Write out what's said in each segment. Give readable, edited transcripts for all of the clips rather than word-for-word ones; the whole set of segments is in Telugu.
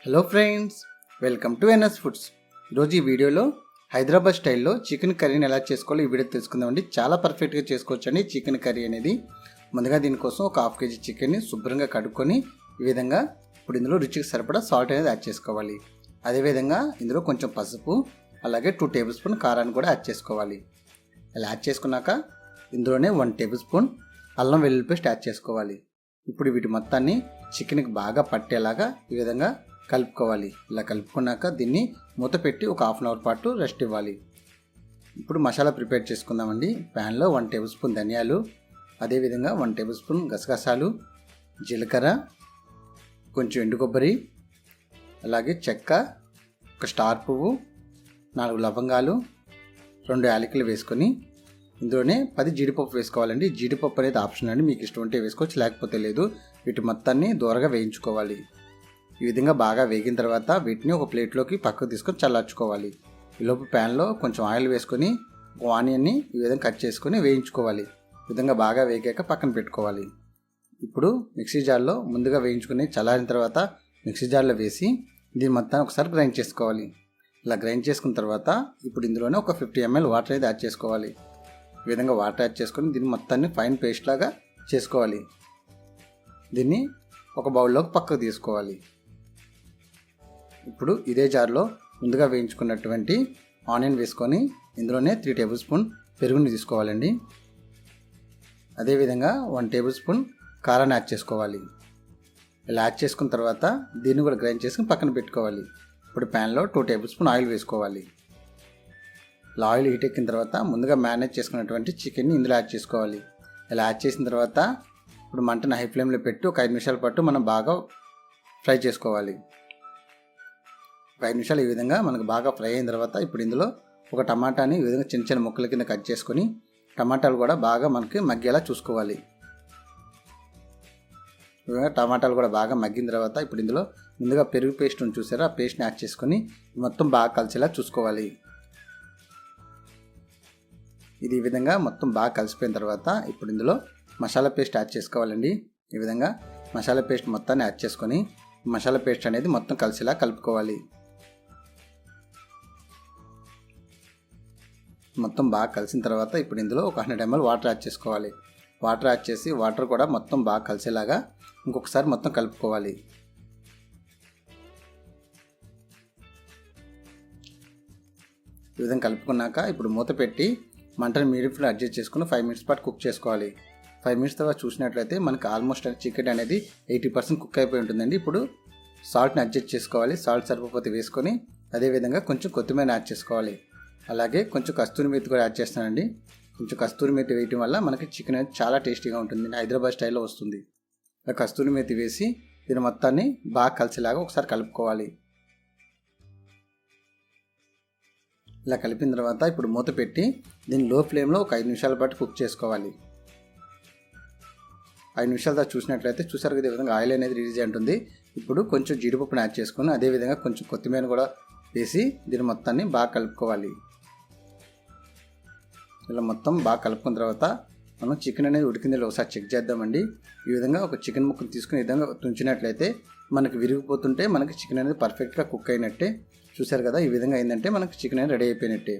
Hello friends, welcome to NS Foods. ఈరోజు ఈ వీడియోలో హైదరాబాద్ స్టైల్లో చికెన్ కర్రీని ఎలా చేసుకోవాలో ఈ వీడియో తెలుసుకుందామండి. చాలా పర్ఫెక్ట్గా చేసుకోవచ్చండి చికెన్ కర్రీ అనేది. ముందుగా దీనికోసం ఒక హాఫ్ కేజీ చికెన్ని శుభ్రంగా కడుక్కొని ఈ విధంగా ఇప్పుడు ఇందులో రుచికి సరిపడా సాల్ట్ అనేది యాడ్ చేసుకోవాలి. అదేవిధంగా ఇందులో కొంచెం పసుపు, అలాగే 2 టేబుల్ స్పూన్ కారాన్ని కూడా యాడ్ చేసుకోవాలి. ఇలా యాడ్ చేసుకున్నాక ఇందులోనే 1 టేబుల్ స్పూన్ అల్లం వెల్లుల్లి పేస్ట్ యాడ్ చేసుకోవాలి. ఇప్పుడు వీటి మొత్తాన్ని చికెన్కి బాగా పట్టేలాగా ఈ విధంగా కలుపుకోవాలి. ఇలా కలుపుకున్నాక దీన్ని మూత పెట్టి ఒక హాఫ్ అన్ అవర్ పాటు రెస్ట్ ఇవ్వాలి. ఇప్పుడు మసాలా ప్రిపేర్ చేసుకుందామండి. ప్యాన్లో 1 టేబుల్ స్పూన్ ధనియాలు, అదేవిధంగా 1 టేబుల్ స్పూన్ గసగసాలు, జీలకర్ర, కొంచెం ఎండు కొబ్బరి, అలాగే చెక్క, ఒక స్టార్ పువ్వు, 4 లవంగాలు, 2 యాలకులు వేసుకొని ఇందులోనే 10 జీడిపప్పు వేసుకోవాలండి. జీడిపప్పు అనేది ఆప్షన్ అండి, మీకు ఇష్టం ఉంటే వేసుకోవచ్చు, లేకపోతే లేదు. వీటి మొత్తాన్ని దూరగా వేయించుకోవాలి. ఈ విధంగా బాగా వేగిన తర్వాత వీటిని ఒక ప్లేట్లోకి పక్కకు తీసుకొని చల్లార్చుకోవాలి. ఈలోపు ప్యాన్లో కొంచెం ఆయిల్ వేసుకొని ఒక ఆనియన్ని ఈ విధంగా కట్ చేసుకొని వేయించుకోవాలి. ఈ విధంగా బాగా వేగాక పక్కన పెట్టుకోవాలి. ఇప్పుడు మిక్సీ జార్లో ముందుగా వేయించుకొని చల్లారిన తర్వాత మిక్సీ జార్లో వేసి దీని మొత్తాన్ని ఒకసారి గ్రైండ్ చేసుకోవాలి. ఇలా గ్రైండ్ చేసుకున్న తర్వాత ఇప్పుడు ఇందులోనే ఒక 50 ml వాటర్ అయితే యాడ్ చేసుకోవాలి. ఈ విధంగా వాటర్ యాడ్ చేసుకొని దీన్ని మొత్తాన్ని ఫైన్ పేస్ట్ లాగా చేసుకోవాలి. దీన్ని ఒక బౌల్లోకి పక్కకు తీసుకోవాలి. ఇప్పుడు ఇదే జార్లో ముందుగా వేయించుకున్నటువంటి ఆనియన్ వేసుకొని ఇందులోనే 3 టేబుల్ స్పూన్ పెరుగుని తీసుకోవాలండి. అదేవిధంగా 1 టేబుల్ స్పూన్ కారాన్ని యాడ్ చేసుకోవాలి. ఇలా యాడ్ చేసుకున్న తర్వాత దీన్ని కూడా గ్రైండ్ చేసుకుని పక్కన పెట్టుకోవాలి. ఇప్పుడు ప్యాన్లో 2 టేబుల్ స్పూన్ ఆయిల్ వేసుకోవాలి. ఇలా ఆయిల్ హీట్ ఎక్కిన తర్వాత ముందుగా మ్యారినేట్ చేసుకున్నటువంటి చికెన్ని ఇందులో యాడ్ చేసుకోవాలి. ఇలా యాడ్ చేసిన తర్వాత ఇప్పుడు మంటను హై ఫ్లేమ్లో పెట్టి ఒక 5 నిమిషాల పాటు మనం బాగా ఫ్రై చేసుకోవాలి. 5 నిమిషాలు ఈ విధంగా మనకు బాగా ఫ్రై అయిన తర్వాత ఇప్పుడు ఇందులో ఒక టమాటాని ఈ విధంగా చిన్న చిన్న ముక్కల కింద కట్ చేసుకొని టమాటాలు కూడా బాగా మనకి మగ్గేలా చూసుకోవాలి. ఈ విధంగా టమాటాలు కూడా బాగా మగ్గిన తర్వాత ఇప్పుడు ఇందులో ముందుగా పెరుగు పేస్ట్ చూసారా, ఆ పేస్ట్ని యాడ్ చేసుకొని మొత్తం బాగా కలిసేలా చూసుకోవాలి. ఇది ఈ విధంగా మొత్తం బాగా కలిసిపోయిన తర్వాత ఇప్పుడు ఇందులో మసాలా పేస్ట్ యాడ్ చేసుకోవాలండి. ఈ విధంగా మసాలా పేస్ట్ మొత్తాన్ని యాడ్ చేసుకొని మసాలా పేస్ట్ అనేది మొత్తం కలిసేలా కలుపుకోవాలి. మొత్తం బాగా కలిసిన తర్వాత ఇప్పుడు ఇందులో ఒక 100 ml వాటర్ యాడ్ చేసుకోవాలి. వాటర్ యాడ్ చేసి వాటర్ కూడా మొత్తం బాగా కలిసేలాగా ఇంకొకసారి మొత్తం కలుపుకోవాలి. ఈ విధంగా కలుపుకున్నాక ఇప్పుడు మూత పెట్టి మంటను మీడియం ఫ్లేమ్లో అడ్జస్ట్ చేసుకుని 5 మినిట్స్ పాటు కుక్ చేసుకోవాలి. 5 మినిట్స్ తర్వాత చూసినట్లయితే మనకి ఆల్మోస్ట్ చికెన్ అనేది 80% కుక్ అయిపోయి ఉంటుందండి. ఇప్పుడు సాల్ట్ని అడ్జస్ట్ చేసుకోవాలి. సాల్ట్ సరిపోతే వేసుకొని అదేవిధంగా కొంచెం కొత్తిమీర యాడ్ చేసుకోవాలి. అలాగే కొంచెం కస్తూరి మేతి కూడా యాడ్ చేస్తానండి. కొంచెం కస్తూరి మేతి వేయటం వల్ల మనకి చికెన్ అనేది చాలా టేస్టీగా ఉంటుంది, హైదరాబాద్ స్టైల్లో వస్తుంది. ఇలా కస్తూరి మేతి వేసి దీని మొత్తాన్ని బాగా కలిసేలాగా ఒకసారి కలుపుకోవాలి. ఇలా కలిపిన తర్వాత ఇప్పుడు మూత పెట్టి దీన్ని లో ఫ్లేమ్లో ఒక 5 నిమిషాల పాటు కుక్ చేసుకోవాలి. 5 నిమిషాల తర్వాత చూసినట్లయితే చూసారు కదా, ఈ విధంగా ఆయిల్ అనేది రిలీజ్ అయి ఉంటుంది. ఇప్పుడు కొంచెం జీడిపప్పును యాడ్ చేసుకొని అదేవిధంగా కొంచెం కొత్తిమీర కూడా వేసి దీని మొత్తాన్ని బాగా కలుపుకోవాలి. ఇలా మొత్తం బాగా కలుపుకున్న తర్వాత మనం చికెన్ అనేది ఉడికింది ఒకసారి చెక్ చేద్దామండి. ఈ విధంగా ఒక చికెన్ ముక్కను తీసుకుని ఈ విధంగా తుంచినట్లయితే మనకి విరిగిపోతుంటే మనకి చికెన్ అనేది పర్ఫెక్ట్గా కుక్ అయినట్టే. చూసారు కదా, ఈ విధంగా అయిందంటే మనకి చికెన్ అనేది రెడీ అయిపోయినట్టే.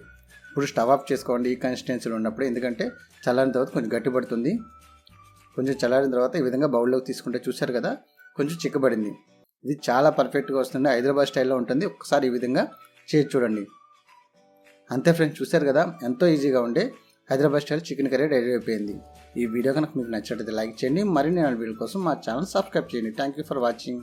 ఇప్పుడు స్టవ్ ఆఫ్ చేసుకోండి ఈ కన్సిస్టెన్సీలో ఉన్నప్పుడు, ఎందుకంటే చల్లారిన తర్వాత కొంచెం గట్టిపడుతుంది. కొంచెం చల్లారిన తర్వాత ఈ విధంగా బౌల్లోకి తీసుకుంటే చూసారు కదా, కొంచెం చిక్కబడింది. ఇది చాలా పర్ఫెక్ట్గా వస్తుంది, హైదరాబాద్ స్టైల్లో ఉంటుంది. ఒకసారి ఈ విధంగా చేసి చూడండి. అంతే ఫ్రెండ్స్, చూసారు కదా, ఎంతో ఈజీగా ఉండే Hyderabad style chicken curry ready అయిపోయింది. ఈ వీడియో కనుక మీకు నచ్చినట్లయితే లైక్ చేయండి. మరిన్ని వీడియోల కోసం మా ఛానల్ సబ్స్క్రైబ్ చేయండి. Thank you for watching.